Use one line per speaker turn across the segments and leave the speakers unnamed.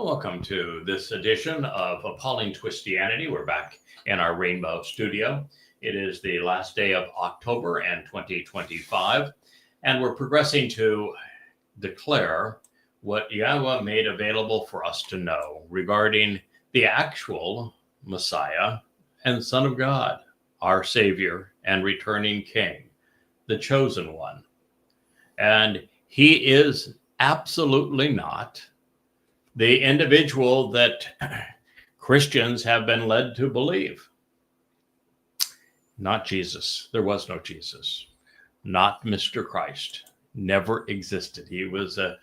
Well, welcome to this edition of Appalling Twistianity. We're back in our Rainbow studio. It is the last day of October and 2025, and we're progressing to declare what YAHOWAH made available for us to know regarding the actual Messiah and Son of God, our Savior and returning King, the chosen one. And he is absolutely not the individual that Christians have been led to believe. Not Jesus. There was no Jesus. Not Mr. Christ. Never existed. He was a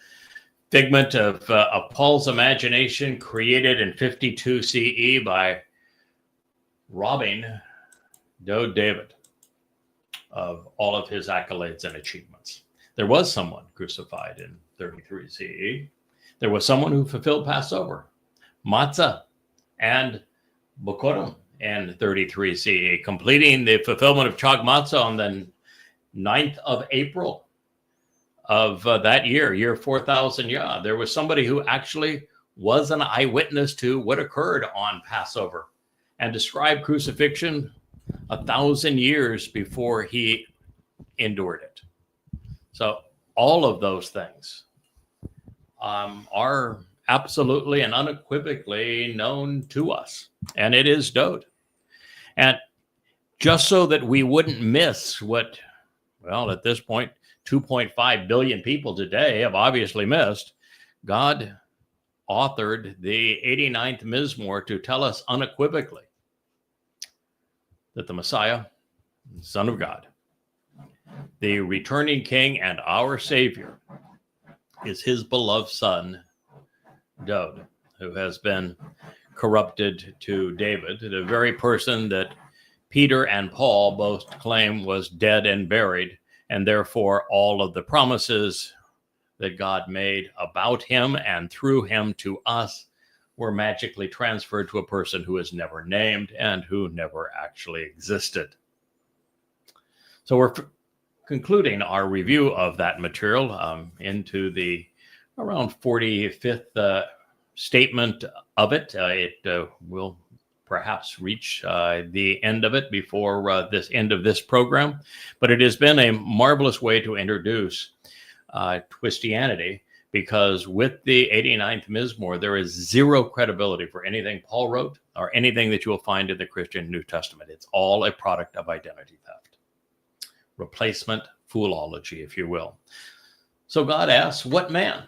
figment of Paul's imagination, created in 52 CE by robbing David of all of his accolades and achievements. There was someone crucified in 33 CE. There was someone who fulfilled Passover, Matzah, and Bikuwrym in 33 CE, completing the fulfillment of Chag Matsah on the 9th of April of that year 4000 Yah. There was somebody who actually was an eyewitness to what occurred on Passover and described crucifixion 1,000 years before he endured it. So all of those things are absolutely and unequivocally known to us, and it is Dowd. And just so that we wouldn't miss what, well, at this point, 2.5 billion people today have obviously missed, God authored the 89th Mizmowr to tell us unequivocally that the Messiah, Son of God, the returning King and our Savior, is his beloved son, Dowd, who has been corrupted to David, the very person that Peter and Paul both claim was dead and buried, and therefore all of the promises that God made about him and through him to us were magically transferred to a person who is never named and who never actually existed. So we're concluding our review of that material into the around 45th statement of it. It will perhaps reach the end of it before this end of this program, but it has been a marvelous way to introduce Twistianity, because with the 89th Mizmowr, there is zero credibility for anything Paul wrote or anything that you will find in the Christian New Testament. It's all a product of identity theft. Replacement foolology, if you will. So God asks, what man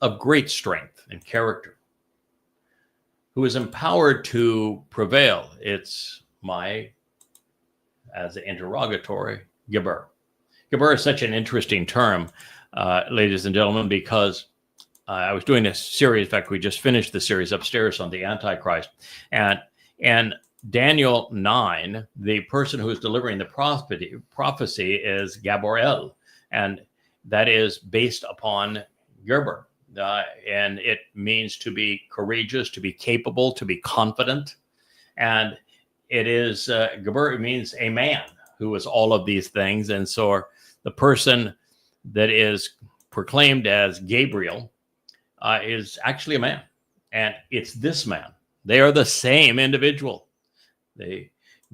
of great strength and character, who is empowered to prevail? It's as an interrogatory, Gabor. Gabor is such an interesting term, ladies and gentlemen, because I was doing this series. In fact, we just finished the series upstairs on the Antichrist. And Daniel 9, the person who is delivering the prophecy is Gabry'el, and that is based upon Gabor. And it means to be courageous, to be capable, to be confident. And it is, Gabor means a man who is all of these things. And so the person that is proclaimed as Gabry'el is actually a man. And it's this man. They are the same individual.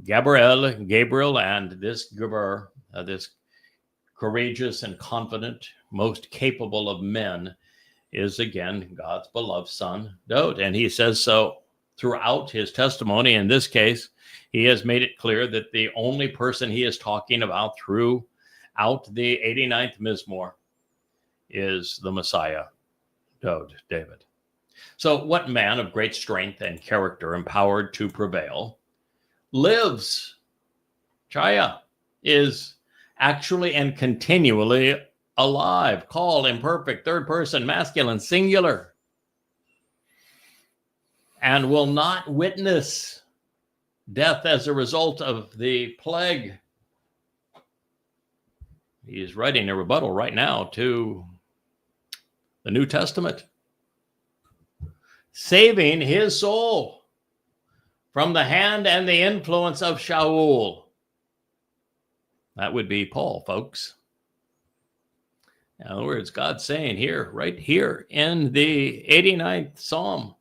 Gabriel, and this Gabor, this courageous and confident, most capable of men, is again God's beloved son, Dowd. And he says so throughout his testimony. In this case, he has made it clear that the only person he is talking about throughout the 89th Mizmowr is the Messiah, Dowd, David. So what man of great strength and character, empowered to prevail, lives, Chaya, is actually and continually alive, called imperfect, third person, masculine, singular, and will not witness death as a result of the plague. He is writing a rebuttal right now to the New Testament, saving his soul from the hand and the influence of Sha'ul. That would be Paul, folks. In other words, God's saying here, right here in the 89th Psalm,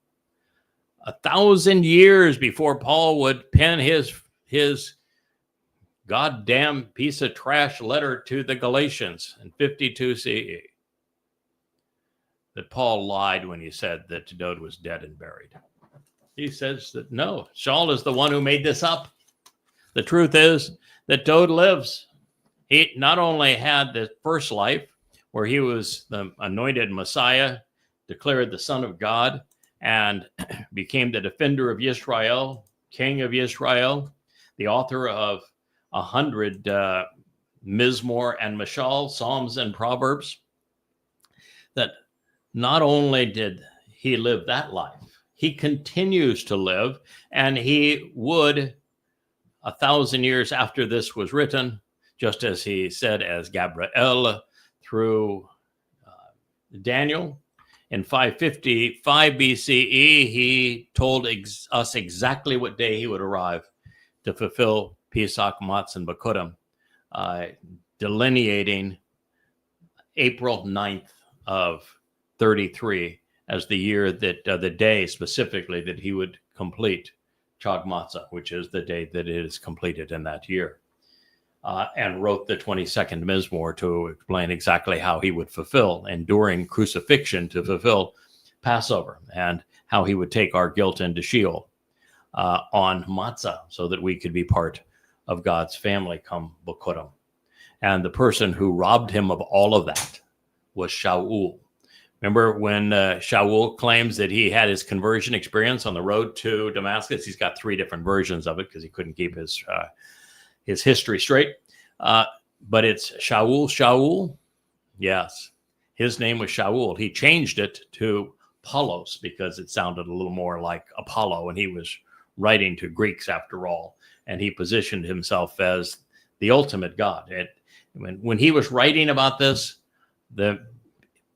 1,000 years before Paul would pen his goddamn piece of trash letter to the Galatians in 52 CE, that Paul lied when he said that Dowd was dead and buried. He says that no, Sha'ul is the one who made this up. The truth is that Dowd lives. He not only had the first life where he was the anointed Messiah, declared the Son of God, and became the defender of Israel, king of Israel, the author of 100 Mizmowr and Mashyach, Psalms and Proverbs, that not only did he live that life, he continues to live, and he would, 1,000 years after this was written, just as he said as Gabry'el through Daniel, in 555 BCE, he told us exactly what day he would arrive to fulfill Pesach, Matzah, and Bikuwrym, delineating April 9th of 33 as the year that, the day specifically that he would complete Chag Matsah, which is the day that it is completed in that year. And wrote the 22nd Mizmowr to explain exactly how he would fulfill, enduring crucifixion to fulfill Passover, and how he would take our guilt into Sha'ul on Matzah so that we could be part of God's family come Bikuwrym. And the person who robbed him of all of that was Sha'ul. Remember when Sha'ul claims that he had his conversion experience on the road to Damascus? He's got 3 different versions of it because he couldn't keep his history straight. But it's Sha'ul. Yes, his name was Sha'ul. He changed it to Apollos because it sounded a little more like Apollo, and he was writing to Greeks after all. And he positioned himself as the ultimate God. When he was writing about this, the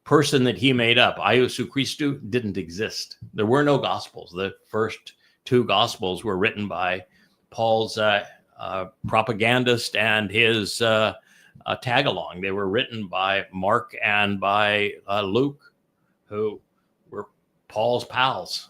person that he made up, Iosu Christou, didn't exist. There were no Gospels. The first 2 Gospels were written by Paul's propagandist and his tag-along. They were written by Mark and by Luke, who were Paul's pals.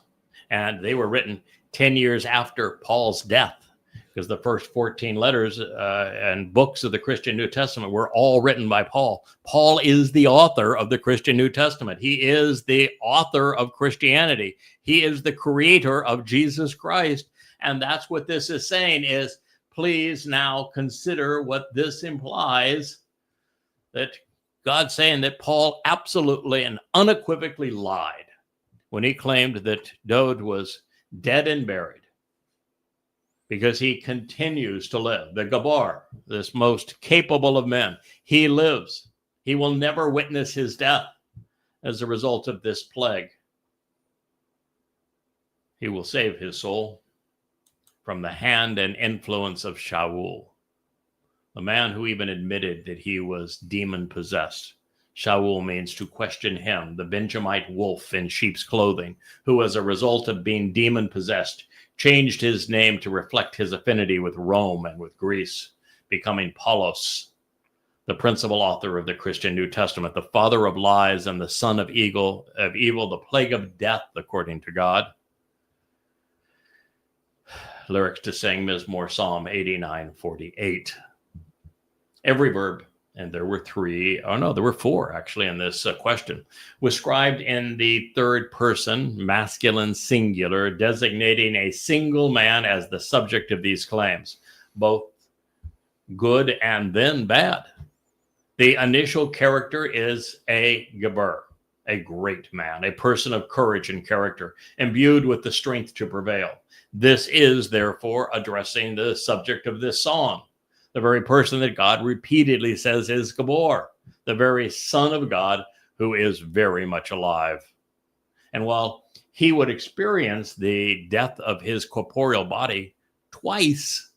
And they were written 10 years after Paul's death, because the first 14 letters and books of the Christian New Testament were all written by Paul. Paul is the author of the Christian New Testament. He is the author of Christianity. He is the creator of Jesus Christ. And that's what this is saying is, please now consider what this implies, that God's saying that Paul absolutely and unequivocally lied when he claimed that Dowd was dead and buried, because he continues to live. The Gabor, this most capable of men, he lives. He will never witness his death as a result of this plague. He will save his soul from the hand and influence of Sha'ul, the man who even admitted that he was demon-possessed. Sha'ul means to question him, the Benjamite wolf in sheep's clothing, who as a result of being demon-possessed, changed his name to reflect his affinity with Rome and with Greece, becoming Paulos, the principal author of the Christian New Testament, the father of lies and the son of evil, the plague of death, according to God. Lyrics to sing Mizmowr, Psalm 89:48. Every verb, and there were 4 actually in this question, was scribed in the third person, masculine singular, designating a single man as the subject of these claims, both good and then bad. The initial character is a Gabor, a great man, a person of courage and character, imbued with the strength to prevail. This is, therefore, addressing the subject of this song, the very person that God repeatedly says is Gabor, the very Son of God who is very much alive. And while he would experience the death of his corporeal body twice,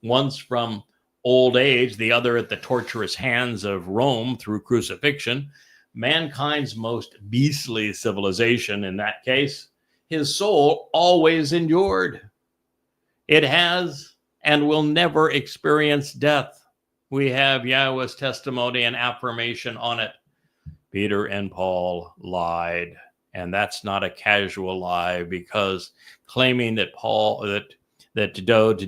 once from old age, the other at the torturous hands of Rome through crucifixion, mankind's most beastly civilization in that case, his soul always endured. It has and will never experience death. We have Yahweh's testimony and affirmation on it. Peter and Paul lied. And that's not a casual lie, because claiming that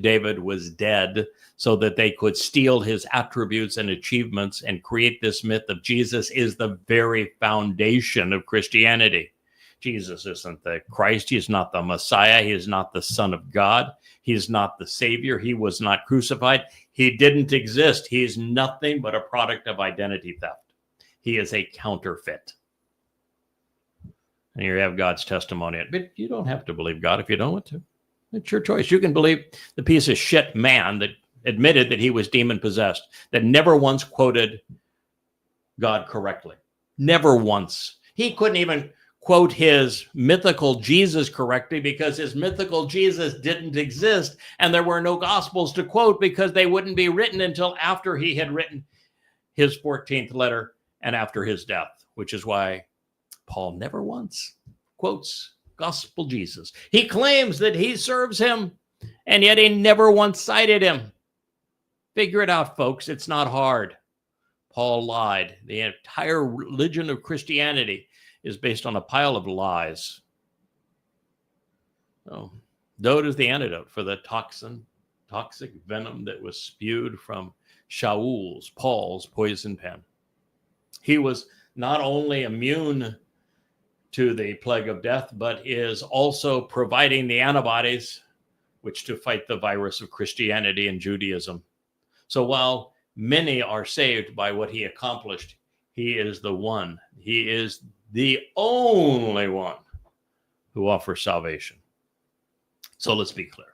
David was dead so that they could steal his attributes and achievements and create this myth of Jesus is the very foundation of Christianity. Jesus isn't the Christ. He's not the Messiah. He is not the Son of God. He is not the Savior. He was not crucified. He didn't exist. He is nothing but a product of identity theft. He is a counterfeit. And here you have God's testimony. But you don't have to believe God if you don't want to. It's your choice. You can believe the piece of shit man that admitted that he was demon-possessed, that never once quoted God correctly. Never once. He couldn't even quote his mythical Jesus correctly because his mythical Jesus didn't exist, and there were no gospels to quote because they wouldn't be written until after he had written his 14th letter and after his death, which is why Paul never once quotes gospel Jesus. He claims that he serves him, and yet he never once cited him. Figure it out, folks. It's not hard. Paul lied. The entire religion of Christianity is based on a pile of lies. So, Dowd is the antidote for the toxic venom that was spewed from Sha'ul's, Paul's poison pen. He was not only immune to the plague of death, but is also providing the antibodies which to fight the virus of Christianity and Judaism. So while many are saved by what he accomplished, he is the one. He is the only one who offers salvation. So let's be clear.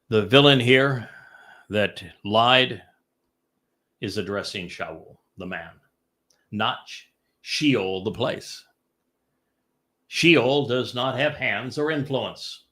The villain here that lied is addressing Sha'ul, the man, not Sheol, the place. Sheol does not have hands or influence.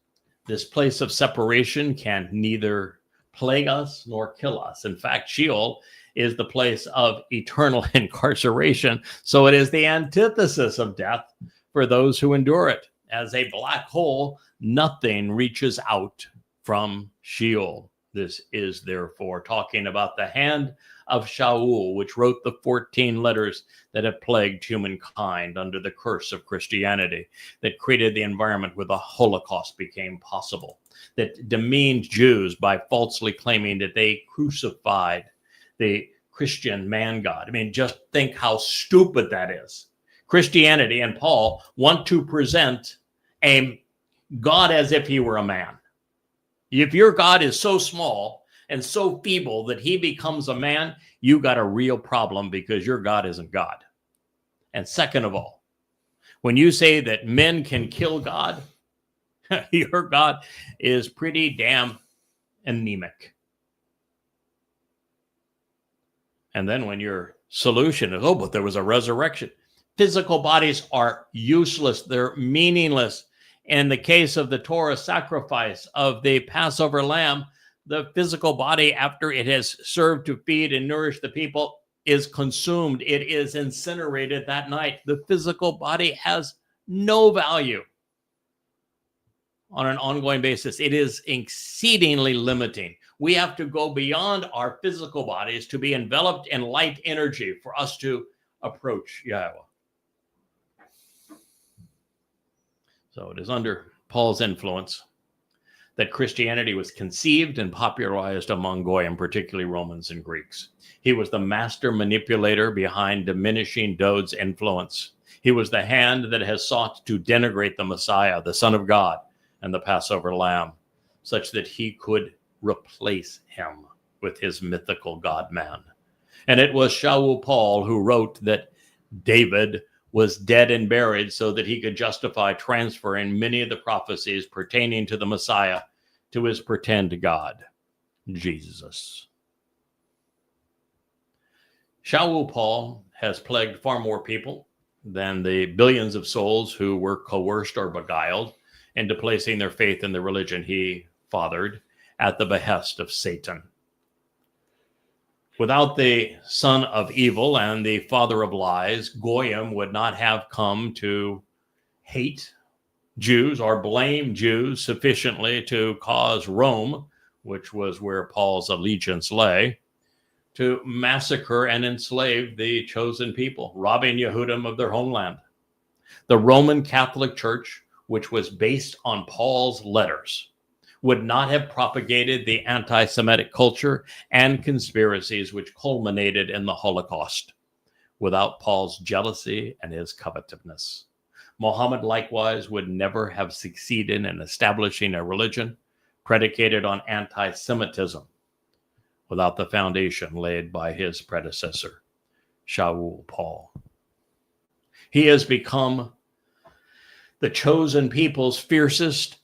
This place of separation can neither plague us nor kill us. In fact, Sheol is the place of eternal incarceration, so it is the antithesis of death for those who endure it. As a black hole, nothing reaches out from Sheol. This is therefore talking about the hand of Sha'ul, which wrote the 14 letters that have plagued humankind under the curse of Christianity, that created the environment where the Holocaust became possible, that demeaned Jews by falsely claiming that they crucified the Christian man God. I mean, just think how stupid that is. Christianity and Paul want to present a God as if he were a man. If your God is so small and so feeble that he becomes a man, you got a real problem, because your God isn't God. And second of all, when you say that men can kill God, your God is pretty damn anemic. And then when your solution is, oh, but there was a resurrection. Physical bodies are useless. They're meaningless. In the case of the Torah sacrifice of the Passover lamb, the physical body, after it has served to feed and nourish the people, is consumed. It is incinerated that night. The physical body has no value on an ongoing basis. It is exceedingly limiting. We have to go beyond our physical bodies to be enveloped in light energy for us to approach YAHOWAH. So it is under Paul's influence that Christianity was conceived and popularized among Goyim, particularly Romans and Greeks. He was the master manipulator behind diminishing Dowd's influence. He was the hand that has sought to denigrate the Messiah, the Son of God, and the Passover lamb, such that he could replace him with his mythical God-man. And it was Shaul Paul who wrote that David was dead and buried so that he could justify transferring many of the prophecies pertaining to the Messiah to his pretend God, Jesus. Shaul Paul has plagued far more people than the billions of souls who were coerced or beguiled into placing their faith in the religion he fathered at the behest of Satan. Without the son of evil and the father of lies, Goyim would not have come to hate Jews or blame Jews sufficiently to cause Rome, which was where Paul's allegiance lay, to massacre and enslave the chosen people, robbing Yehudim of their homeland. The Roman Catholic Church, which was based on Paul's letters, would not have propagated the anti-Semitic culture and conspiracies which culminated in the Holocaust without Paul's jealousy and his covetousness. Muhammad likewise would never have succeeded in establishing a religion predicated on anti-Semitism without the foundation laid by his predecessor, Sha'ul Paul. He has become the chosen people's fiercest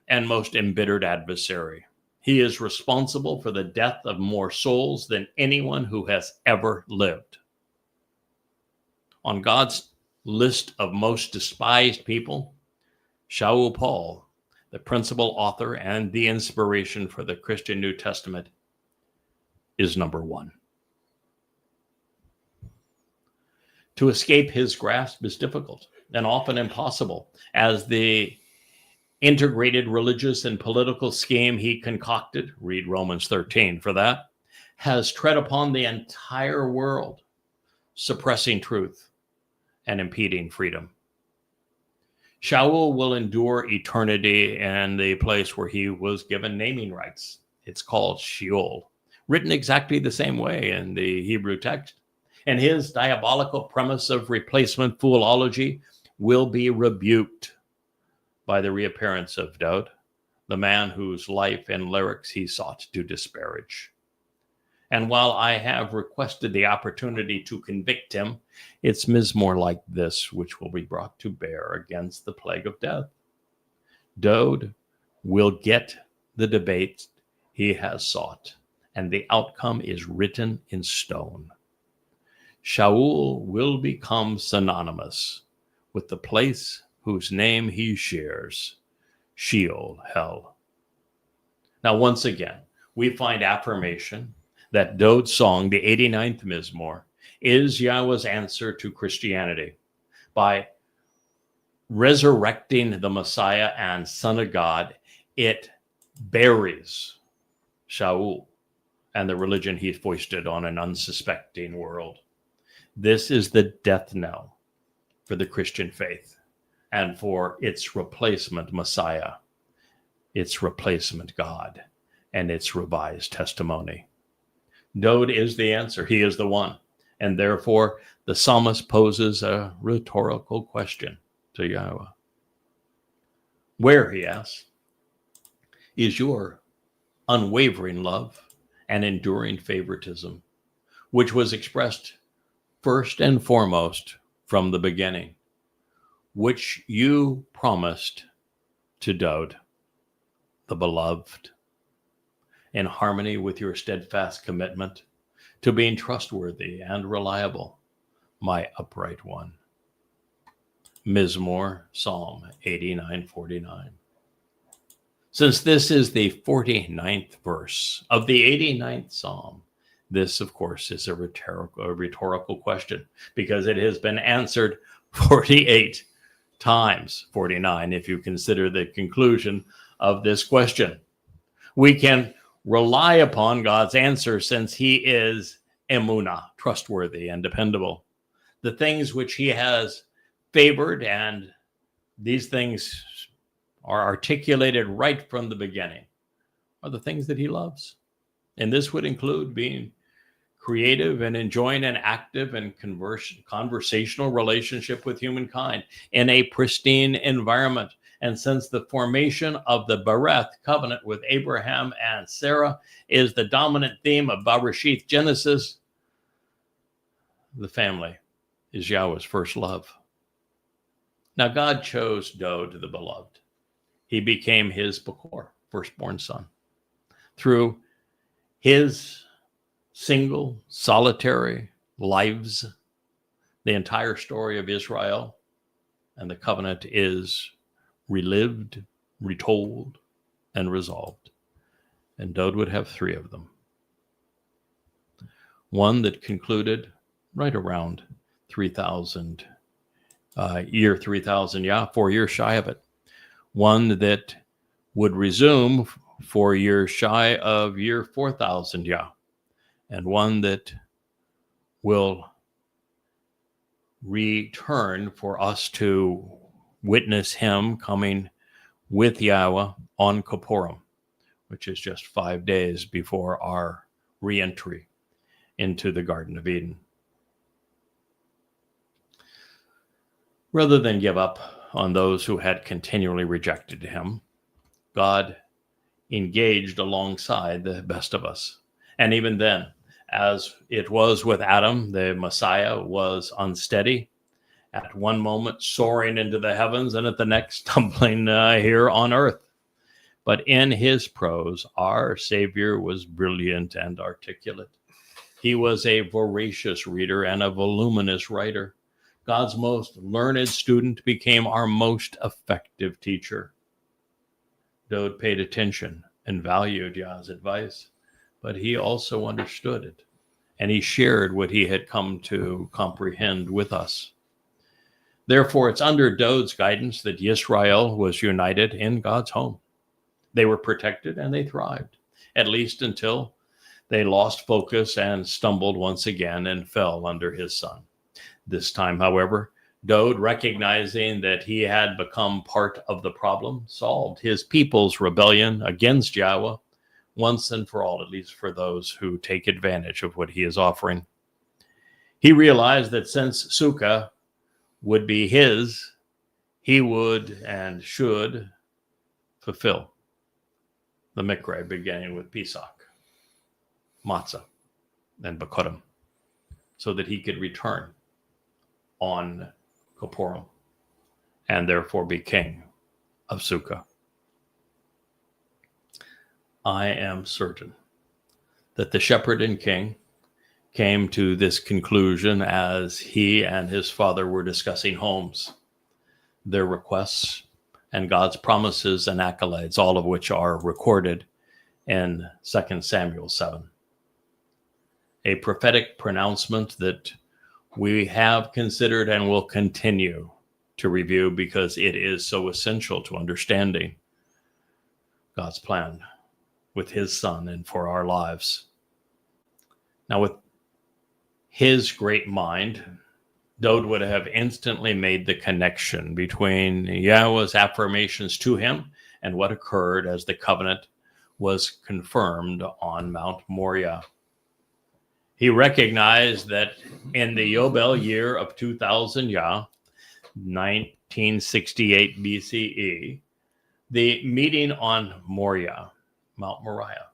and most embittered adversary. He is responsible for the death of more souls than anyone who has ever lived. On God's list of most despised people, Sha'ul Paul, the principal author and the inspiration for the Christian New Testament, is number one. To escape his grasp is difficult and often impossible, as the integrated religious and political scheme he concocted, read Romans 13 for that, has tread upon the entire world, suppressing truth and impeding freedom. Sha'ul will endure eternity in the place where he was given naming rights. It's called Sheol, written exactly the same way in the Hebrew text. And his diabolical premise of replacement foolology will be rebuked by the reappearance of Dowd, the man whose life and lyrics he sought to disparage. And while I have requested the opportunity to convict him, it's Mizmowr like this which will be brought to bear against the plague of death. Dowd will get the debate he has sought, and the outcome is written in stone. Sha'ul will become synonymous with the place whose name he shares, Sheol, hell. Now, once again, we find affirmation that Dowd's song, the 89th Mizmowr, is Yahweh's answer to Christianity by resurrecting the Messiah and Son of God. It buries Sha'ul and the religion he foisted on an unsuspecting world. This is the death knell for the Christian faith and for its replacement Messiah, its replacement God, and its revised testimony. Dowd is the answer. He is the one. And therefore, the psalmist poses a rhetorical question to Yahweh. Where, he asks, is your unwavering love and enduring favoritism, which was expressed first and foremost from the beginning, which you promised to Dowd, the beloved, in harmony with your steadfast commitment to being trustworthy and reliable, my upright one. Mizmowr, Psalm 89:49. Since this is the 49th verse of the 89th Psalm, this, of course, is a rhetorical question because it has been answered 48 times, 49 if you consider the conclusion of this question. We can rely upon God's answer since he is emunah, trustworthy and dependable. The things which he has favored, and these things are articulated right from the beginning, are the things that he loves. And this would include being creative and enjoying an active and conversational relationship with humankind in a pristine environment. And since the formation of the Beryth covenant with Abraham and Sarah is the dominant theme of Bereshith Genesis, the family is Yahweh's first love. Now, God chose Dowd, the beloved. He became his Bikuwrym, firstborn son, through his single, solitary lives. The entire story of Israel and the covenant is relived, retold, and resolved. And Dowd would have three of them. One that concluded right around 3000, year 3000, 4 years shy of it. One that would resume 4 years shy of year 4000, and one that will return for us to witness him coming with YAHOWAH on Bikuwrym, which is just 5 days before our re-entry into the Garden of Eden. Rather than give up on those who had continually rejected him, God engaged alongside the best of us. And even then, as it was with Adam, the Messiah was unsteady, at one moment soaring into the heavens and at the next tumbling here on earth. But in his prose, our Savior was brilliant and articulate. He was a voracious reader and a voluminous writer. God's most learned student became our most effective teacher. Dowd paid attention and valued Yah's advice, but he also understood it, and he shared what he had come to comprehend with us. Therefore, it's under Dowd's guidance that Yisrael was united in God's home. They were protected and they thrived, at least until they lost focus and stumbled once again and fell under his son. This time, however, Dowd, recognizing that he had become part of the problem, solved his people's rebellion against YAHOWAH once and for all, at least for those who take advantage of what he is offering. He realized that since Sukkah would be his, he would and should fulfill the Miqra'ey, beginning with Pesach, Matzah, and Bikuwrym, so that he could return on Bikuwrym and therefore be king of Sukkah. I am certain that the shepherd and king came to this conclusion as he and his father were discussing homes, their requests, and God's promises and accolades, all of which are recorded in 2 Samuel 7. A prophetic pronouncement that we have considered and will continue to review because it is so essential to understanding God's plan with his son and for our lives. Now, with his great mind, Dowd would have instantly made the connection between YAHOWAH's affirmations to him and what occurred as the covenant was confirmed on Mount Moriah. He recognized that in the Yobel year of 2000 Yah, 1968 BCE, the meeting on Moriah, Mount Moriah,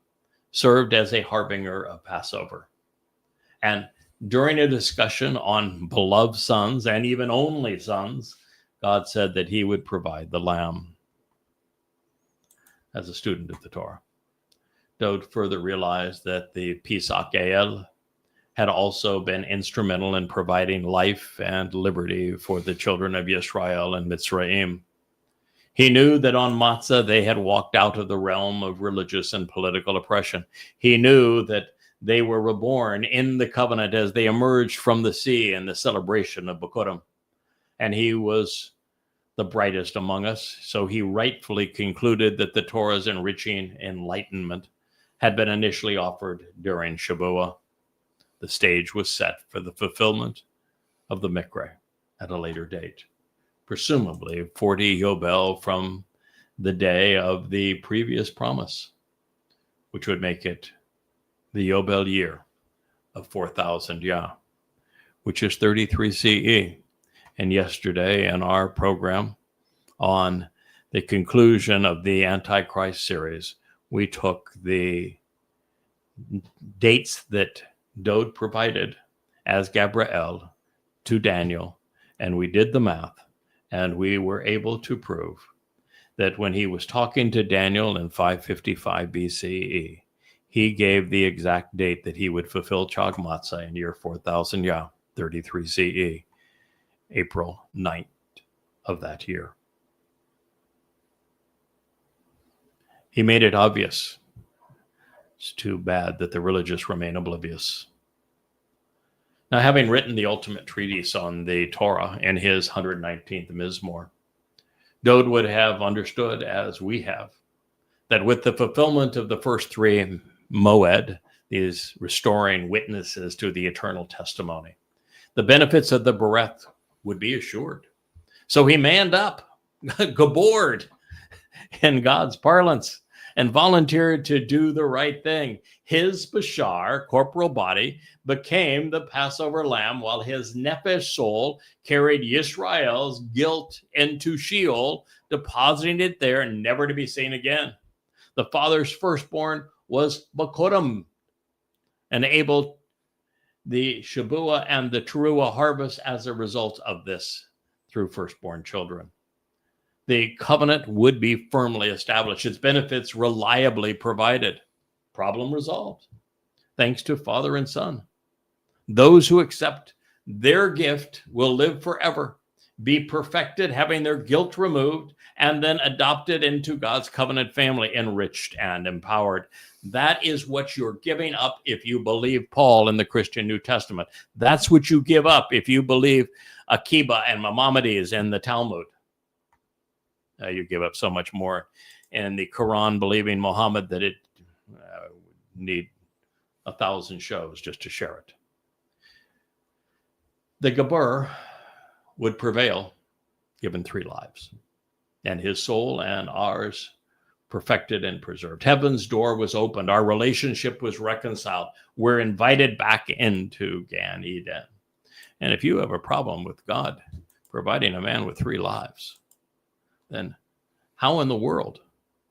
served as a harbinger of Passover. And during a discussion on beloved sons and even only sons, God said that he would provide the lamb. As a student of the Torah, Dowd further realized that the Pesach had also been instrumental in providing life and liberty for the children of Yisrael and Mitzrayim. He knew that on Matzah they had walked out of the realm of religious and political oppression. He knew that they were reborn in the covenant as they emerged from the sea in the celebration of Bikuwrym. And he was the brightest among us, so he rightfully concluded that the Torah's enriching enlightenment had been initially offered during Shabu'wah. The stage was set for the fulfillment of the Miqra'ey at a later date, presumably 40 Yobel from the day of the previous promise, which would make it the Yobel year of 4000 Yah, which is 33 CE. And yesterday in our program on the conclusion of the Antichrist series, we took the dates that Dowd provided as Gabry'el to Daniel, and we did the math, and we were able to prove that when he was talking to Daniel in 555 BCE, he gave the exact date that he would fulfill Chag Matsah in year 4000 Yah, 33 CE, April 9th of that year. He made it obvious. It's too bad that the religious remain oblivious. Now, having written the ultimate treatise on the Torah in his 119th Mizmowr, Dowd would have understood, as we have, that with the fulfillment of the first three Mow'ed, these restoring witnesses to the eternal testimony. The benefits of the Beryth would be assured. So he manned up, Gabored in God's parlance, and volunteered to do the right thing. His bashar, corporal body, became the Passover lamb, while his nephesh soul carried Yisrael's guilt into Sheol, depositing it there, never to be seen again. The father's firstborn was Bikuwrym, enabled the Shabu'wah and the Teruah harvest as a result of this through firstborn children. The covenant would be firmly established, its benefits reliably provided. Problem resolved, thanks to Father and Son. Those who accept their gift will live forever, be perfected, having their guilt removed, and then adopted into God's covenant family, enriched and empowered. That is what you're giving up if you believe Paul in the Christian New Testament. That's what you give up if you believe Akiba and Maimonides and the Talmud. You give up so much more in the Quran believing Muhammad that it would need 1,000 shows just to share it. The Gabor would prevail, given 3 lives, and his soul and ours perfected and preserved. Heaven's door was opened. Our relationship was reconciled. We're invited back into Gan Eden. And if you have a problem with God providing a man with 3 lives, then how in the world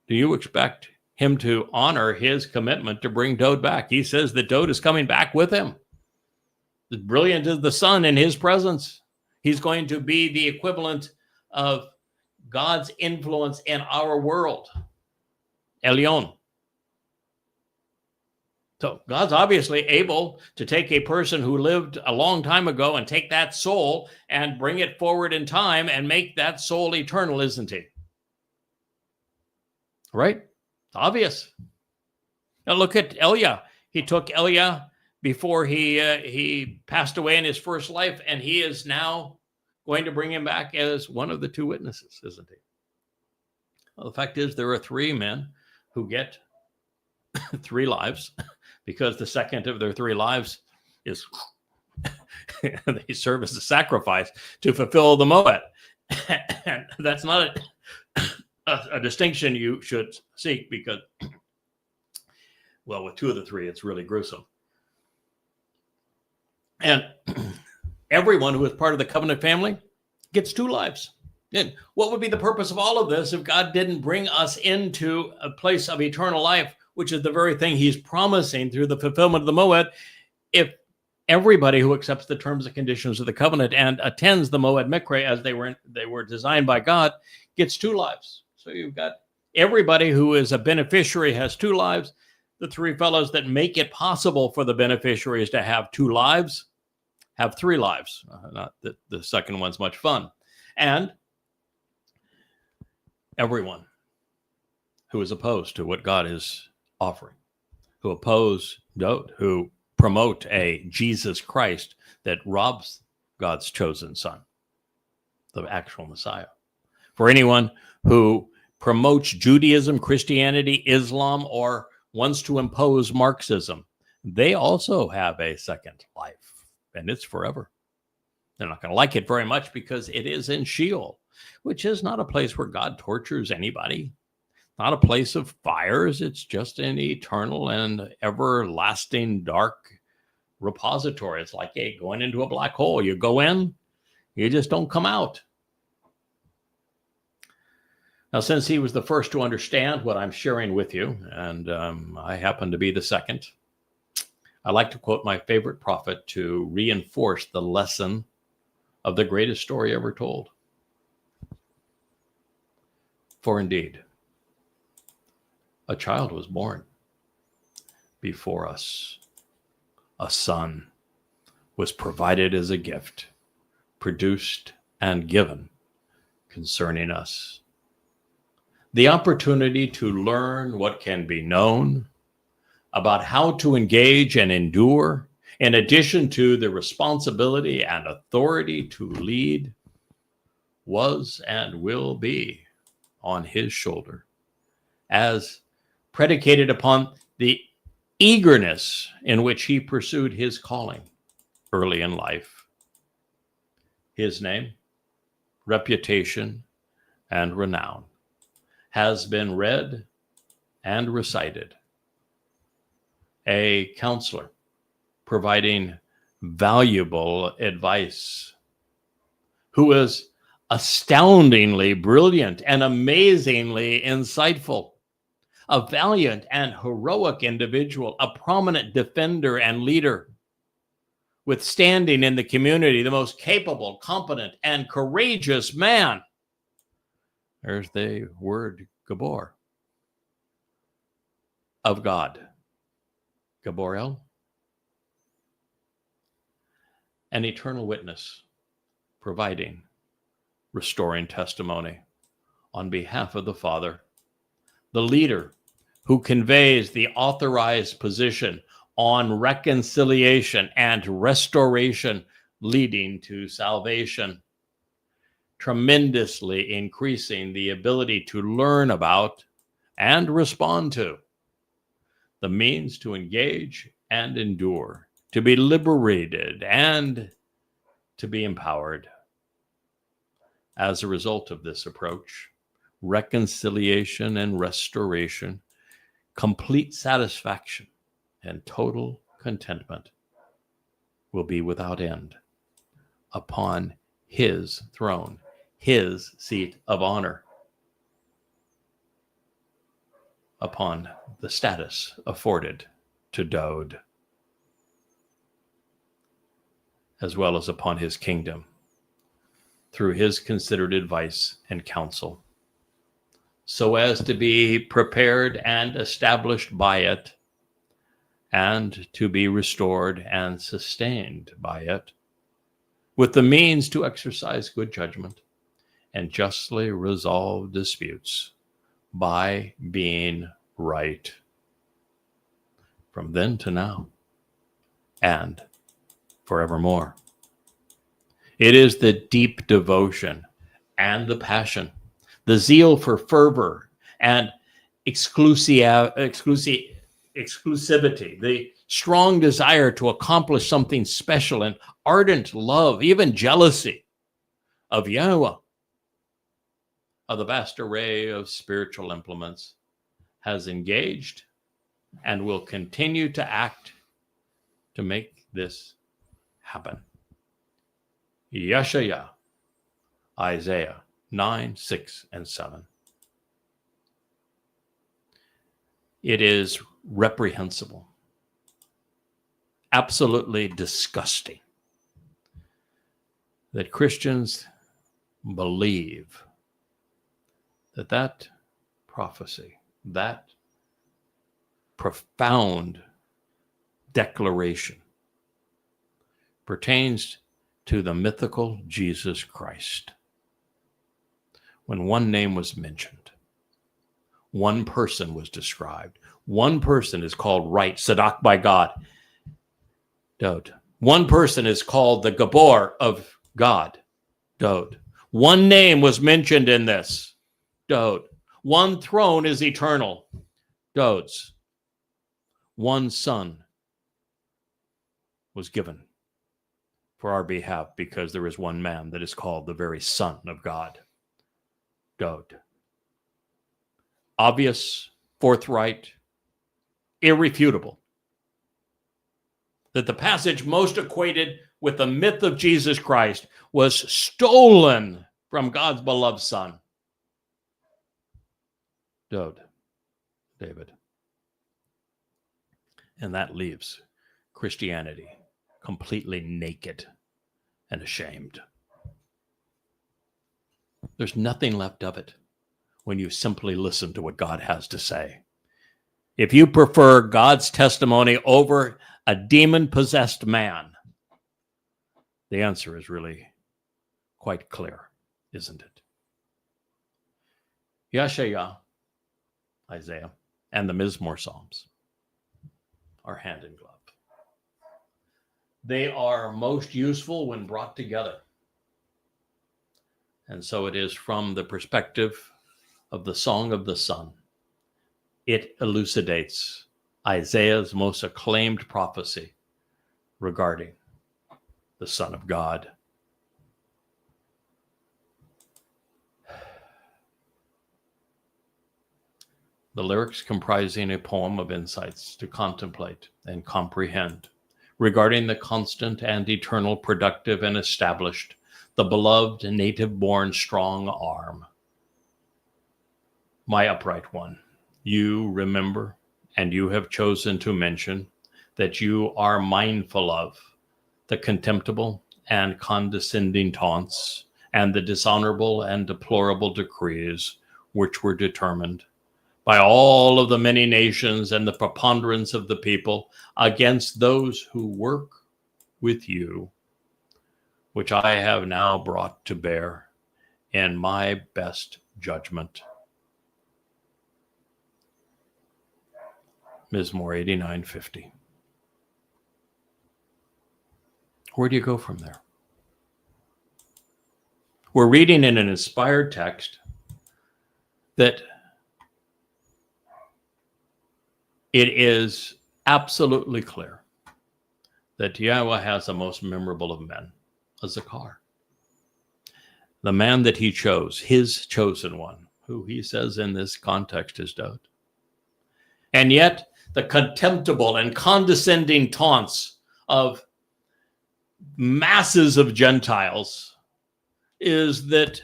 do you expect him to honor his commitment to bring Dowd back? He says that Dowd is coming back with him. As brilliant as the sun in his presence, he's going to be the equivalent of God's influence in our world. Elyon. So God's obviously able to take a person who lived a long time ago and take that soul and bring it forward in time and make that soul eternal, isn't he? Right? It's obvious. Now look at Elia. He took Elia before he passed away in his first life, and he is now going to bring him back as one of the 2 witnesses, isn't he? Well, the fact is there are 3 men who get 3 lives, because the second of their 3 lives is they serve as a sacrifice to fulfill the Mow'ed. And that's not a distinction you should seek, because, well, with 2 of the 3, it's really gruesome. And everyone who is part of the covenant family gets 2 lives. And what would be the purpose of all of this if God didn't bring us into a place of eternal life, which is the very thing he's promising through the fulfillment of the Mow'ed, if everybody who accepts the terms and conditions of the covenant and attends the Mow'ed Miqra'ey as they were designed by God gets 2 lives. So you've got everybody who is a beneficiary has 2 lives. The 3 fellows that make it possible for the beneficiaries to have 2 lives have 3 lives. Not that the second one's much fun. And everyone who is opposed to what God is offering, who oppose Dowd, who promote a Jesus Christ that robs God's chosen son, the actual Messiah. For anyone who promotes Judaism, Christianity, Islam, or wants to impose Marxism, they also have a second life, and it's forever. They're not going to like it very much because it is in Sheol, which is not a place where God tortures anybody, not a place of fires. It's just an eternal and everlasting dark repository. It's like going into a black hole. You go in, you just don't come out. Now, since he was the first to understand what I'm sharing with you, and I happen to be the second, I like to quote my favorite prophet to reinforce the lesson of the greatest story ever told. For indeed, a child was born before us. A son was provided as a gift, produced and given concerning us. The opportunity to learn what can be known about how to engage and endure, in addition to the responsibility and authority to lead, was and will be on his shoulder, as predicated upon the eagerness in which he pursued his calling early in life. His name, reputation, and renown has been read and recited. A counselor providing valuable advice, who is astoundingly brilliant and amazingly insightful, a valiant and heroic individual, a prominent defender and leader, withstanding in the community, the most capable, competent, and courageous man. There's the word Gabor, of God. Gabry'el, an eternal witness, providing, restoring testimony on behalf of the Father, the leader who conveys the authorized position on reconciliation and restoration leading to salvation, tremendously increasing the ability to learn about and respond to the means to engage and endure, to be liberated and to be empowered. As a result of this approach, reconciliation and restoration, complete satisfaction and total contentment will be without end upon his throne, his seat of honor, upon the status afforded to Dowd, as well as upon his kingdom, through his considered advice and counsel, so as to be prepared and established by it, and to be restored and sustained by it, with the means to exercise good judgment and justly resolve disputes by being right, from then to now and forevermore. It is the deep devotion and the passion, the zeal for fervor and exclusivity, the strong desire to accomplish something special, and ardent love, even jealousy of YAHOWAH, of the vast array of spiritual implements, has engaged and will continue to act to make this happen. YAHOWAH, Isaiah 9, 6, and 7. It is reprehensible, absolutely disgusting, that Christians believe that prophecy, that profound declaration, pertains to the mythical Jesus Christ. When one name was mentioned, one person was described. One person is called right, Sadak by God, Dowd. One person is called the Gabor of God, Dowd. One name was mentioned in this, Dowd. One throne is eternal, Dowd's. One son was given for our behalf, because there is one man that is called the very Son of God, Dowd. Obvious, forthright, irrefutable, that the passage most equated with the myth of Jesus Christ was stolen from God's beloved Son, Dowd, David. And that leaves Christianity completely naked and ashamed. There's nothing left of it when you simply listen to what God has to say. If you prefer God's testimony over a demon-possessed man, the answer is really quite clear, isn't it? YAHOWAH, Isaiah, and the Mizmowr Psalms are hand in glove. They are most useful when brought together. And so it is from the perspective of the Song of the Son. It elucidates Isaiah's most acclaimed prophecy regarding the Son of God. The lyrics comprising a poem of insights to contemplate and comprehend regarding the constant and eternal, productive and established, the beloved native-born strong arm. My upright one, you remember, and you have chosen to mention that you are mindful of the contemptible and condescending taunts and the dishonorable and deplorable decrees which were determined by all of the many nations and the preponderance of the people against those who work with you, which I have now brought to bear in my best judgment. Mizmowr 89:50. Where do you go from there? We're reading in an inspired text that it is absolutely clear that YAHOWAH has the most memorable of men, a Zakar. The man that he chose, his chosen one, who he says in this context is Dowd. And yet the contemptible and condescending taunts of masses of Gentiles is that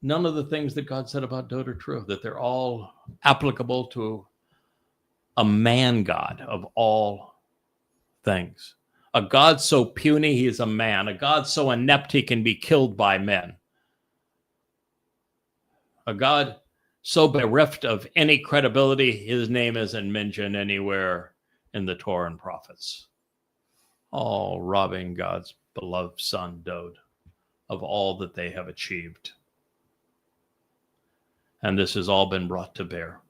none of the things that God said about Dowd are true, that they're all applicable to a man God of all things. A God so puny he is a man. A God so inept he can be killed by men. A God so bereft of any credibility his name isn't mentioned anywhere in the Torah and prophets. All robbing God's beloved son Dowd of all that they have achieved. And this has all been brought to bear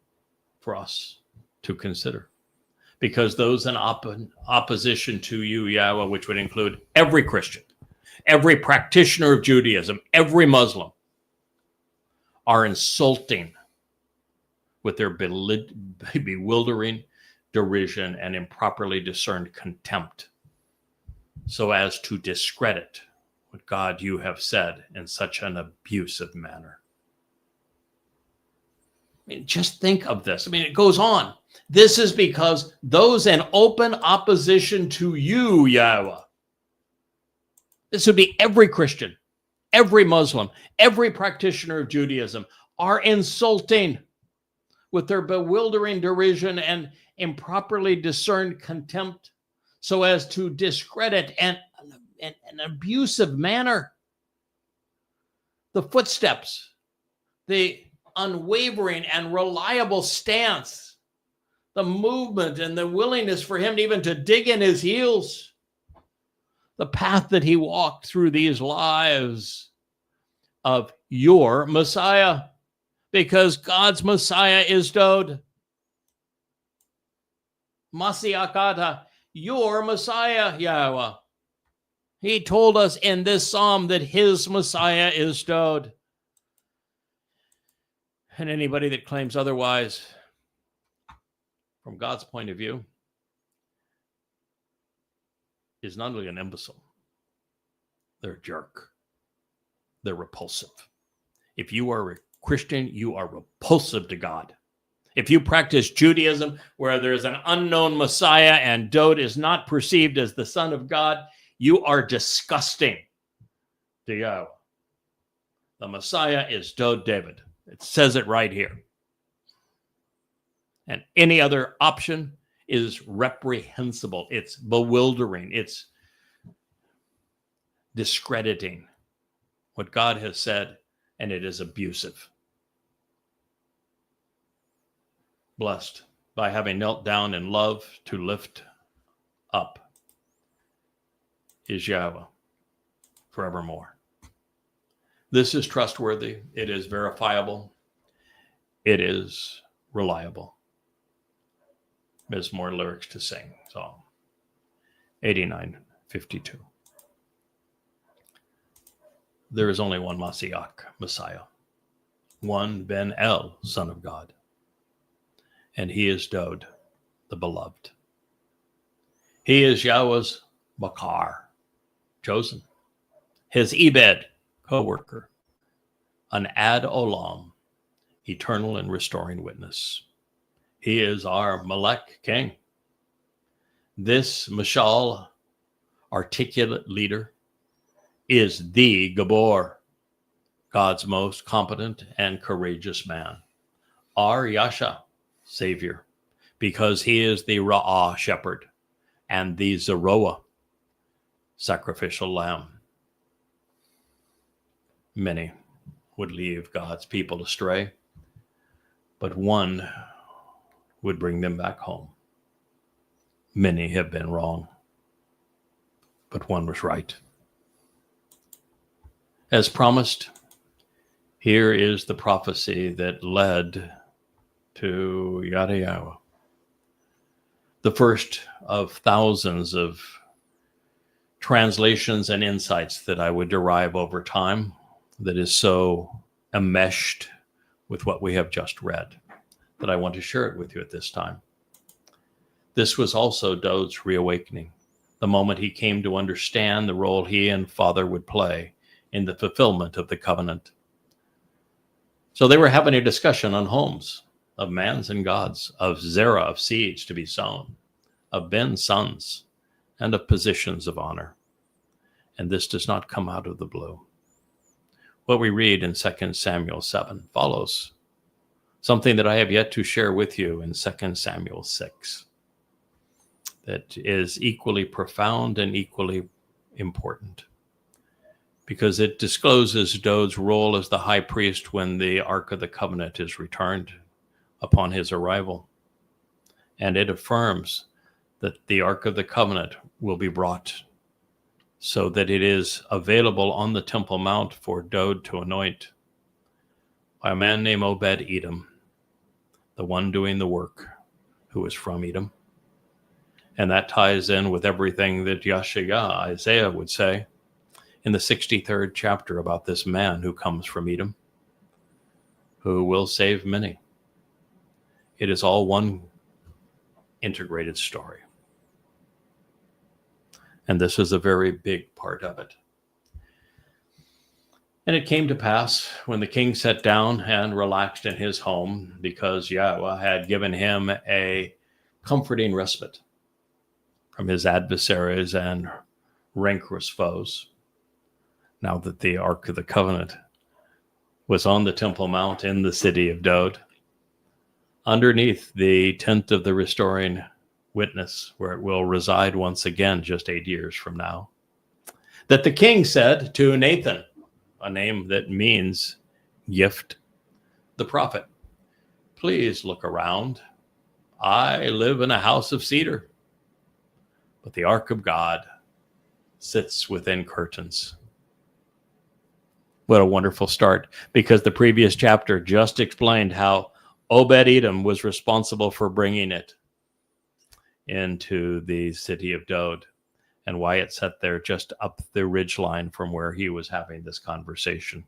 for us to consider. Because those in opposition to you, YAHOWAH, which would include every Christian, every practitioner of Judaism, every Muslim, are insulting with their bewildering derision and improperly discerned contempt, so as to discredit what God you have said in such an abusive manner. I mean, just think of this. I mean, it goes on. This is because those in open opposition to you, YAHOWAH, this would be every Christian, every Muslim, every practitioner of Judaism, are insulting with their bewildering derision and improperly discerned contempt, so as to discredit and an abusive manner the footsteps, the unwavering and reliable stance, the movement and the willingness for him even to dig in his heels, the path that he walked through these lives of your Messiah, because God's Messiah is Dowd. Mashyach, your Messiah, YAHOWAH. He told us in this psalm that his Messiah is Dowd. And anybody that claims otherwise, from God's point of view, is not only an imbecile, they're a jerk. They're repulsive. If you are a Christian, you are repulsive to God. If you practice Judaism where there's an unknown Messiah and Dowd is not perceived as the Son of God, you are disgusting to YAHOWAH. The Messiah is Dowd David. It says it right here. And any other option is reprehensible. It's bewildering. It's discrediting what God has said, and it is abusive. Blessed by having knelt down in love to lift up is YAHOWAH forevermore. This is trustworthy. It is verifiable. It is reliable. Mizmowr lyrics to sing. Psalm 89:52. There is only one Mashyach, Messiah, one Ben El, Son of God, and he is Dowd, the beloved. He is Yahweh's Makar, chosen, his Ebed, co-worker, an Ad Olam, eternal and restoring witness. He is our Melek king. This Mashal, articulate leader, is the Gabor, God's most competent and courageous man. Our Yasha, Savior, because he is the Ra'ah shepherd and the Zeroah, sacrificial lamb. Many would leave God's people astray, but one would bring them back home. Many have been wrong, but one was right. As promised, here is the prophecy that led to YAHOWAH, the first of thousands of translations and insights that I would derive over time that is so enmeshed with what we have just read that I want to share it with you at this time. This was also Dowd's reawakening, the moment he came to understand the role he and Father would play in the fulfillment of the covenant. So they were having a discussion on homes, of mans and gods, of Zerah, of seeds to be sown, of Ben's sons, and of positions of honor. And this does not come out of the blue. What we read in 2 Samuel 7 follows something that I have yet to share with you in 2 Samuel 6 that is equally profound and equally important, because it discloses Dowd's role as the high priest when the Ark of the Covenant is returned upon his arrival. And it affirms that the Ark of the Covenant will be brought so that it is available on the Temple Mount for Dowd to anoint by a man named Obed Edom, the one doing the work, who is from Edom. And that ties in with everything that Yasha'ah, Isaiah, would say in the 63rd chapter about this man who comes from Edom, who will save many. It is all one integrated story. And this is a very big part of it. And it came to pass when the king sat down and relaxed in his home, because YAHOWAH had given him a comforting respite from his adversaries and rancorous foes, now that the Ark of the Covenant was on the Temple Mount in the city of Dowd, underneath the tent of the restoring witness, where it will reside once again just 8 years from now, that the king said to Nathan, a name that means gift, the prophet, "Please look around. I live in a house of cedar, but the Ark of God sits within curtains." What a wonderful start, because the previous chapter just explained how Obed-Edom was responsible for bringing it into the city of Dowd, and why it sat there just up the ridgeline from where he was having this conversation.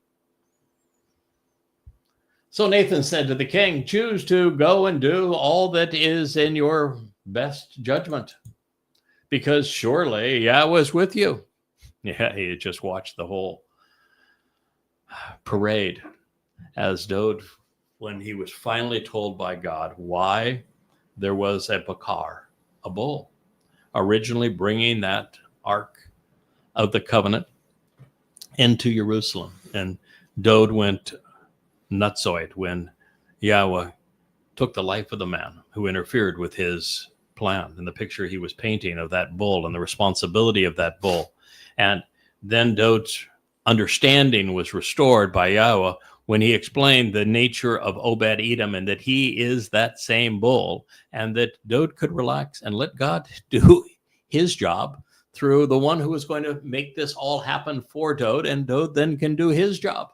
So Nathan said to the king, "Choose to go and do all that is in your best judgment, because surely Yahweh is with you." Yeah, he had just watched the whole parade as Dowd, when he was finally told by God why there was a bakar, a bull, originally bringing that Ark of the Covenant into Jerusalem. And Dowd went nutsoid when YAHOWAH took the life of the man who interfered with his plan, and the picture he was painting of that bull and the responsibility of that bull. And then Dowd's understanding was restored by YAHOWAH when he explained the nature of Obed-Edom, and that he is that same bull, and that Dowd could relax and let God do his job through the one who is going to make this all happen for Dowd, and Dowd then can do his job.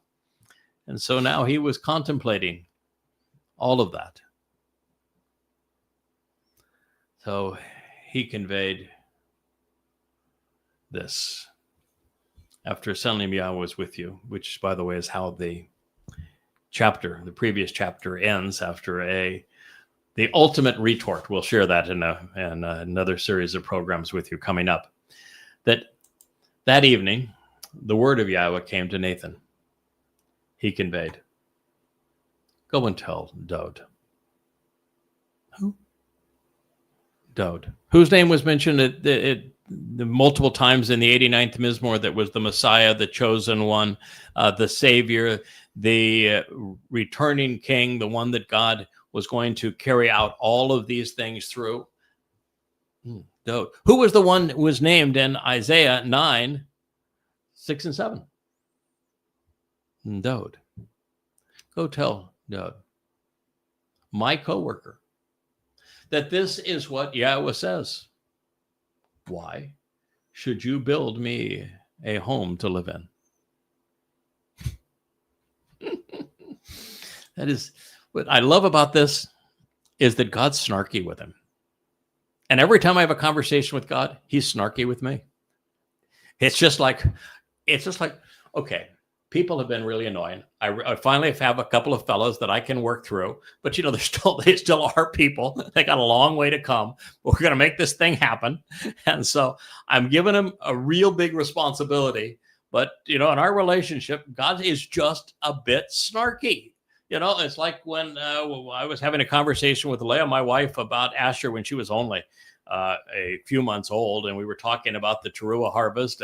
And so now he was contemplating all of that. So he conveyed this after telling him Yahweh was with you, which, by the way, is how the previous chapter ends, after the ultimate retort. We'll share that in another series of programs with you coming up. That evening, the word of Yahweh came to Nathan. He conveyed, go and tell Dowd. Who? Dowd, whose name was mentioned the multiple times in the 89th Mizmowr, that was the Messiah, the chosen one, the Savior, the returning king, the one that God was going to carry out all of these things through. Dowd, who was the one who was named in Isaiah 9, 6 and 7? Dowd. Go tell Dowd, my co-worker, that this is what Yahweh says. Why should you build me a home to live in? That is what I love about this, is that God's snarky with him. And every time I have a conversation with God, he's snarky with me. It's just like, okay, people have been really annoying. I finally have a couple of fellows that I can work through, but they still are people. They got a long way to come. We're going to make this thing happen. And so I'm giving them a real big responsibility. But, in our relationship, God is just a bit snarky. It's like when I was having a conversation with Leah, my wife, about Asher when she was only a few months old. And we were talking about the teruah harvest,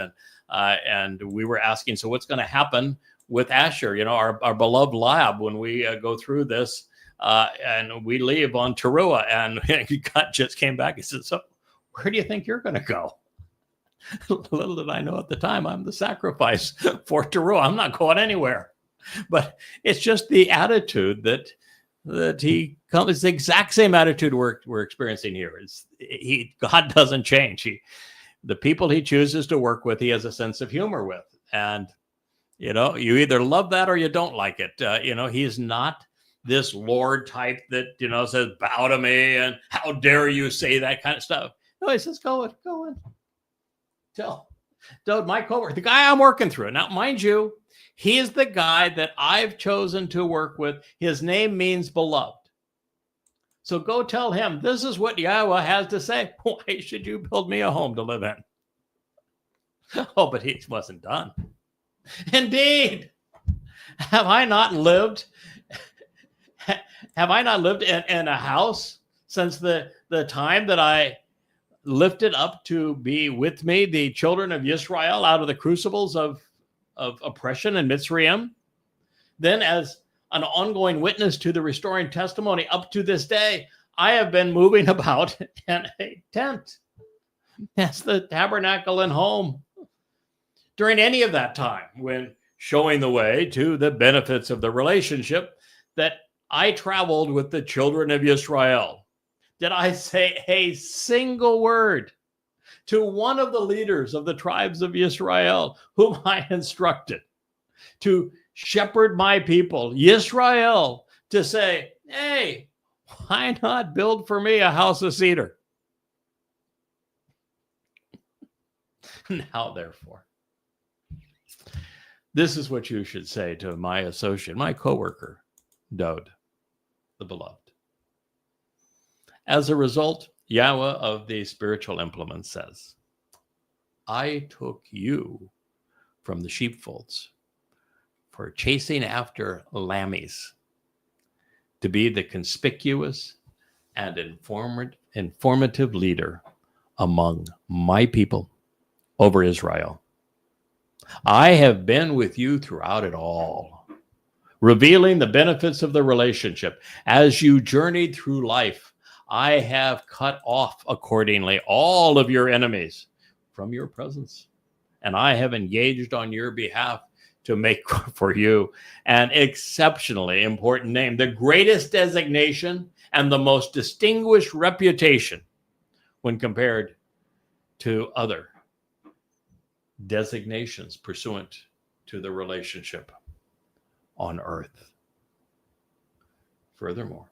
and we were asking, so what's going to happen with Asher, our beloved lab, when we go through this and we leave on teruah? And God just came back and said, so where do you think you're going to go? Little did I know at the time, I'm the sacrifice for teruah. I'm not going anywhere. But it's just the attitude that he comes. It's the exact same attitude we're experiencing here. God doesn't change. The people he chooses to work with, he has a sense of humor with. And, you either love that or you don't like it. He's not this Lord type that, says, bow to me and how dare you say that kind of stuff. No, he says, go in. Tell Dowd, my coworker, the guy I'm working through. Now, mind you, he is the guy that I've chosen to work with. His name means beloved. So go tell him, this is what Yahweh has to say. Why should you build me a home to live in? Oh, but he wasn't done. Indeed. Have I not lived in a house since the time that I lifted up to be with me the children of Israel out of the crucibles of oppression in Mitzrayim? Then, as an ongoing witness to the restoring testimony up to this day, I have been moving about in a tent. That's the tabernacle and home. During any of that time, when showing the way to the benefits of the relationship, that I traveled with the children of Israel, did I say a single word to one of the leaders of the tribes of Israel, whom I instructed to shepherd my people, Israel, to say, hey, why not build for me a house of cedar? Now, therefore, this is what you should say to my associate, my coworker, Dowd, the beloved. As a result, Yahweh of the spiritual implements says, I took you from the sheepfolds for chasing after lammies to be the conspicuous and informative leader among my people over Israel. I have been with you throughout it all, revealing the benefits of the relationship. As you journeyed through life, I have cut off accordingly all of your enemies from your presence, and I have engaged on your behalf to make for you an exceptionally important name, the greatest designation and the most distinguished reputation when compared to other designations pursuant to the relationship on earth. Furthermore,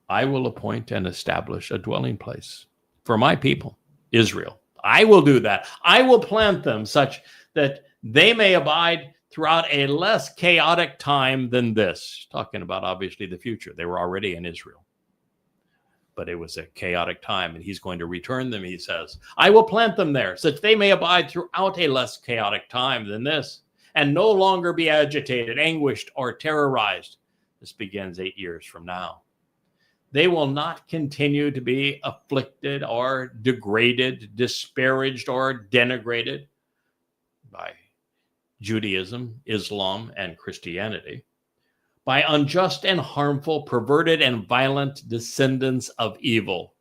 I will appoint and establish a dwelling place for my people, Israel. I will do that. I will plant them such that they may abide throughout a less chaotic time than this. Talking about, obviously, the future. They were already in Israel. But it was a chaotic time, and he's going to return them, he says. I will plant them there, such they may abide throughout a less chaotic time than this, and no longer be agitated, anguished, or terrorized. This begins 8 years from now. They will not continue to be afflicted or degraded, disparaged, or denigrated by Judaism, Islam, and Christianity, by unjust and harmful, perverted and violent descendants of evil,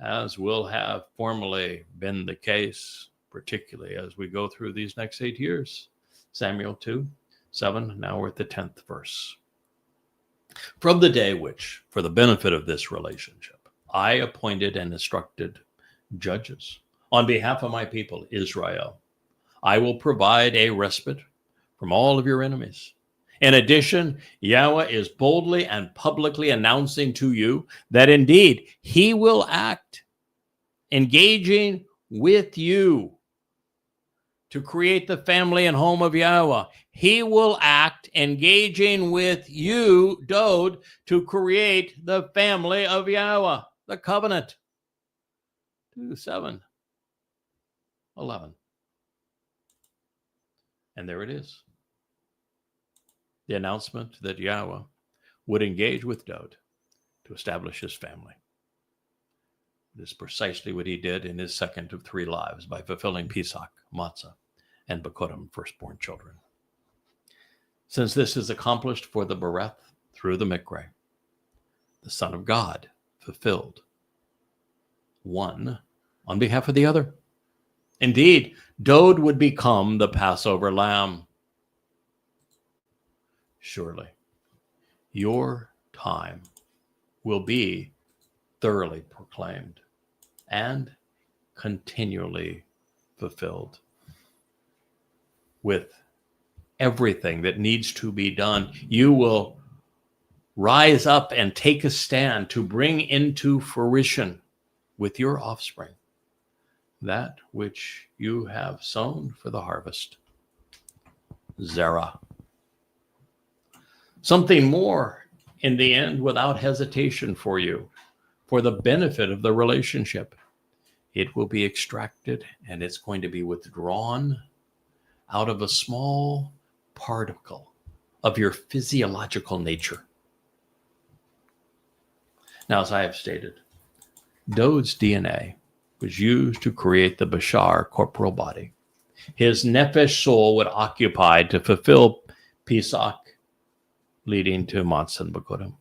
as will have formerly been the case, particularly as we go through these next 8 years. Samuel 2:7, now we're at the 10th verse. From the day which, for the benefit of this relationship, I appointed and instructed judges on behalf of my people, Israel, I will provide a respite from all of your enemies. In addition, Yahweh is boldly and publicly announcing to you that indeed he will act, engaging with you to create the family and home of Yahweh. He will act, engaging with you, Dowd, to create the family of Yahweh, the covenant. 2:7-11. And there it is. The announcement that Yahweh would engage with Dowd to establish his family. This is precisely what he did in his second of 3 lives by fulfilling Pesach, Matsah, and Bikuwrym, firstborn children. Since this is accomplished for the Beryth through the Miqra'ey, the Son of God fulfilled one on behalf of the other. Indeed, Dowd would become the Passover lamb. Surely, your time will be thoroughly proclaimed and continually fulfilled with everything that needs to be done. You will rise up and take a stand to bring into fruition with your offspring that which you have sown for the harvest. Zerah. Something more in the end without hesitation for you, for the benefit of the relationship. It will be extracted and it's going to be withdrawn out of a small particle of your physiological nature. Now, as I have stated, Dowd's DNA was used to create the Bashar corporal body. His nephesh soul would occupy to fulfill Pesach, leading to Matsah and Bikuwrym.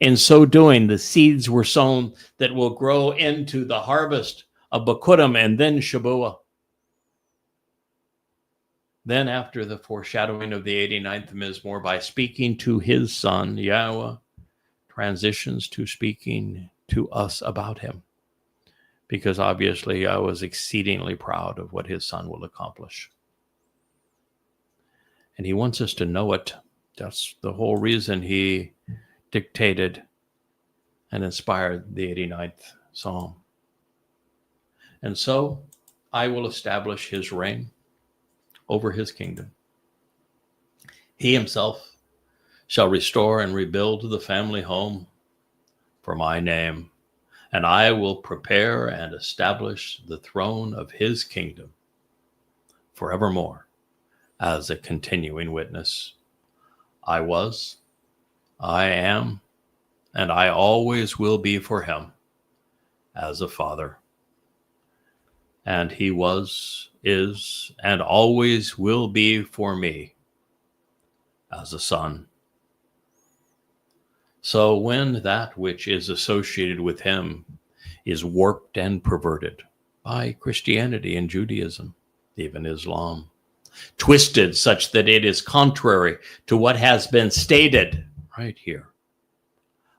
In so doing, the seeds were sown that will grow into the harvest of Bikuwrym and then Shabu'wah. Then, after the foreshadowing of the 89th Mizmowr, by speaking to his son, Yahweh transitions to speaking to us about him. Because obviously Yahweh was exceedingly proud of what his son will accomplish. And he wants us to know it. That's the whole reason he dictated and inspired the 89th Psalm. And so I will establish his reign over his kingdom. He himself shall restore and rebuild the family home for my name, and I will prepare and establish the throne of his kingdom forevermore as a continuing witness. I was, I am, and I always will be for him as a father. And he was, is, and always will be for me as a son. So when that which is associated with him is warped and perverted by Christianity and Judaism, even Islam, twisted such that it is contrary to what has been stated right here,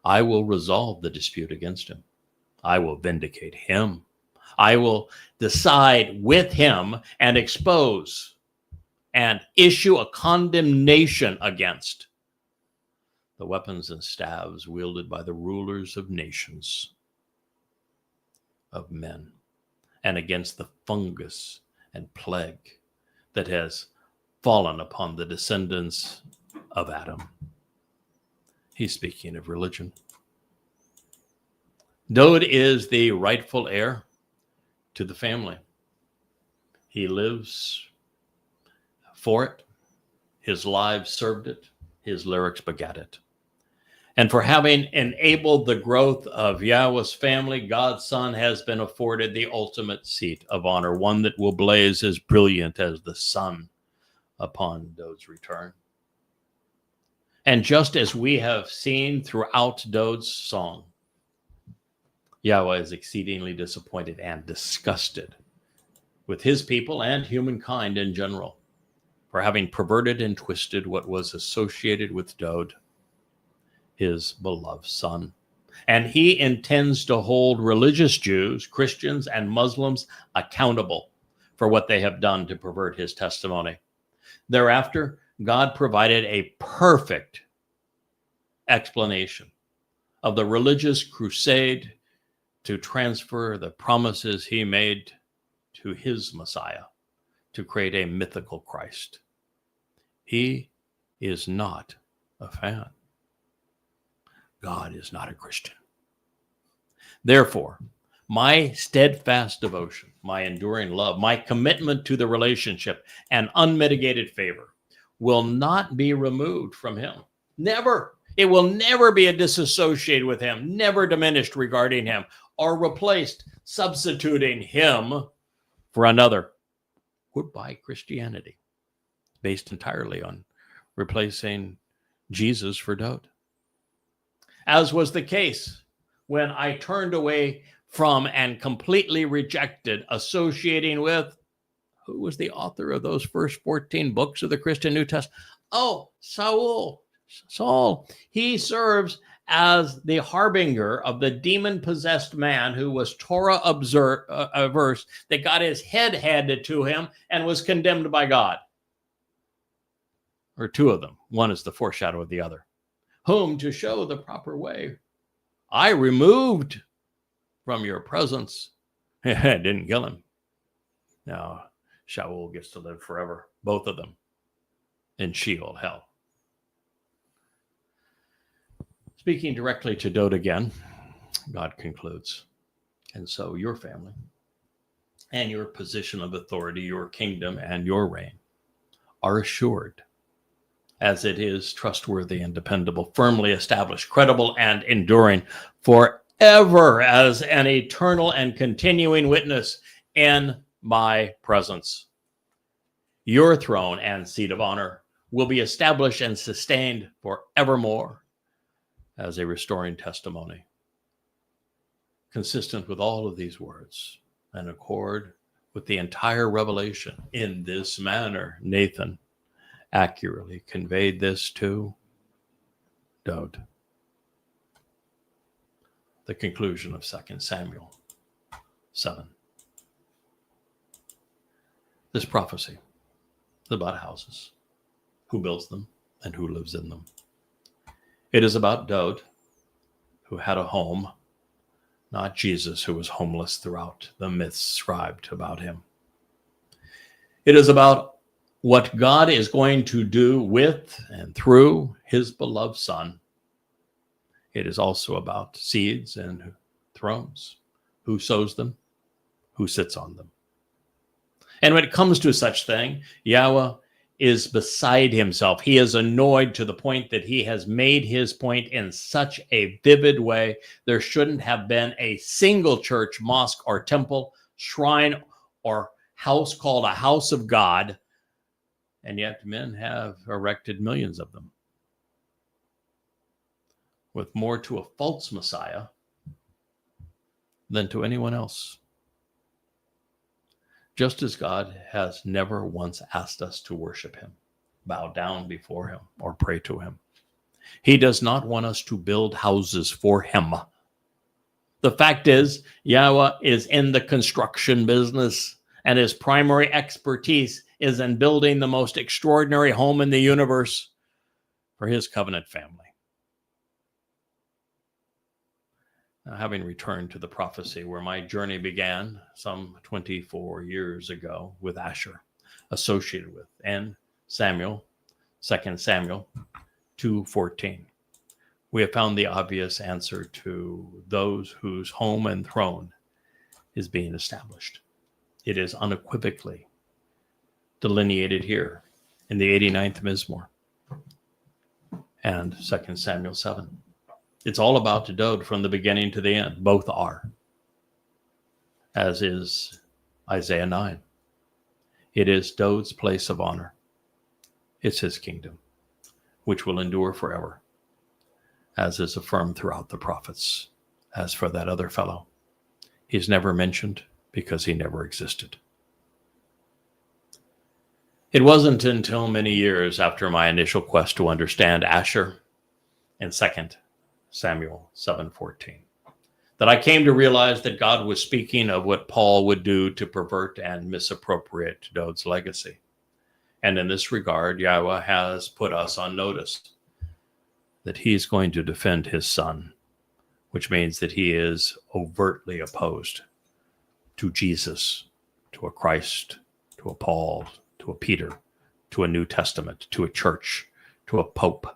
I will resolve the dispute against him. I will vindicate him. I will decide with him and expose and issue a condemnation against the weapons and staves wielded by the rulers of nations, of men, and against the fungus and plague that has fallen upon the descendants of Adam. He's speaking of religion. Dowd is the rightful heir to the family. He lives for it. His lives served it. His lyrics begat it. And for having enabled the growth of Yahweh's family, God's Son has been afforded the ultimate seat of honor, one that will blaze as brilliant as the sun upon Dowd's return. And just as we have seen throughout Dowd's song, Yahweh is exceedingly disappointed and disgusted with his people and humankind in general for having perverted and twisted what was associated with Dowd, his beloved son. And he intends to hold religious Jews, Christians, and Muslims accountable for what they have done to pervert his testimony. Thereafter, God provided a perfect explanation of the religious crusade to transfer the promises he made to his Messiah to create a mythical Christ. He is not a fan. God is not a Christian. Therefore, my steadfast devotion, my enduring love, my commitment to the relationship, and unmitigated favor will not be removed from him. Never. It will never be disassociated with him, never diminished regarding him, or replaced, substituting him for another. Goodbye Christianity, based entirely on replacing Jesus for Dowd. As was the case when I turned away from and completely rejected associating with, who was the author of those first 14 books of the Christian New Testament? Oh, Saul. He serves as the harbinger of the demon-possessed man who was Torah averse, that got his head handed to him and was condemned by God. Or two of them. One is the foreshadow of the other. Whom, to show the proper way, I removed from your presence. I didn't kill him. Now, Sha'ul gets to live forever, both of them, in Sheol, hell. Speaking directly to Dowd again, God concludes, and so your family and your position of authority, your kingdom and your reign are assured, as it is trustworthy and dependable, firmly established, credible and enduring forever as an eternal and continuing witness in my presence. Your throne and seat of honor will be established and sustained forevermore as a restoring testimony, consistent with all of these words and accord with the entire revelation. In this manner, Nathan accurately conveyed this to Dowd. The conclusion of 2 Samuel 7. This prophecy is about houses, who builds them and who lives in them. It is about Dowd, who had a home, not Jesus, who was homeless throughout the myths scribed about him. It is about what God is going to do with and through his beloved Son. It is also about seeds and thrones, who sows them, who sits on them. And when it comes to such thing, Yahweh is beside himself. He is annoyed to the point that he has made his point in such a vivid way. There shouldn't have been a single church, mosque, or temple, shrine, or house called a house of God, and yet men have erected millions of them, with more to a false Messiah than to anyone else. Just as God has never once asked us to worship him, bow down before him, or pray to him. He does not want us to build houses for him. The fact is, Yahweh is in the construction business, and his primary expertise is in building the most extraordinary home in the universe for his covenant family. Now, having returned to the prophecy where my journey began some 24 years ago with Asher, associated with, and Samuel, 2 Samuel 2:14, we have found the obvious answer to those whose home and throne is being established. It is unequivocally delineated here in the 89th Mizmowr and 2 Samuel 7. It's all about Dowd from the beginning to the end. Both are, as is Isaiah 9. It is Dowd's place of honor. It's his kingdom, which will endure forever, as is affirmed throughout the prophets. As for that other fellow, he's never mentioned because he never existed. It wasn't until many years after my initial quest to understand Asher in 2 Samuel 7:14 that I came to realize that God was speaking of what Paul would do to pervert and misappropriate Dowd's legacy. And in this regard, YAHOWAH has put us on notice that he's going to defend his son, which means that he is overtly opposed to Jesus, to a Christ, to a Paul, to a Peter, to a New Testament, to a church, to a pope,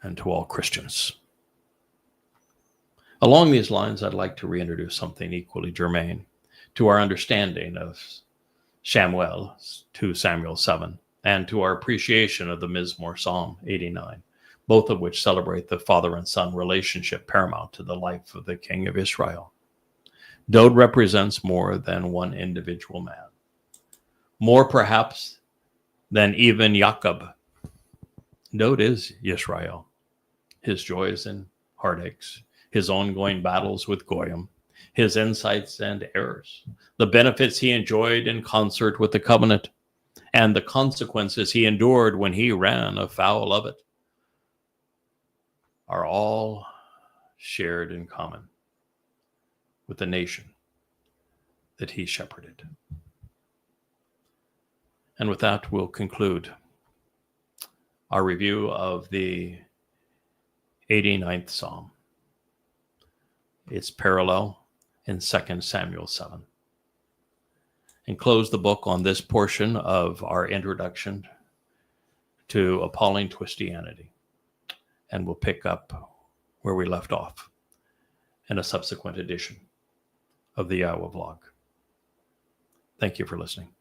and to all Christians. Along these lines, I'd like to reintroduce something equally germane to our understanding of Shamuw'el, 2 Samuel 7, and to our appreciation of the Mizmowr Psalm 89, both of which celebrate the father and son relationship paramount to the life of the King of Israel. Dowd represents more than one individual man, more perhaps than even Jacob. Dowd is Yisrael, his joys and heartaches, his ongoing battles with Goyim, his insights and errors, the benefits he enjoyed in concert with the covenant, and the consequences he endured when he ran afoul of it, are all shared in common with the nation that he shepherded. And with that, we'll conclude our review of the 89th Psalm. Its parallel in 2 Samuel 7. And close the book on this portion of our introduction to Appalling Twistianity. And we'll pick up where we left off in a subsequent edition of the YAHOWAH vlog. Thank you for listening.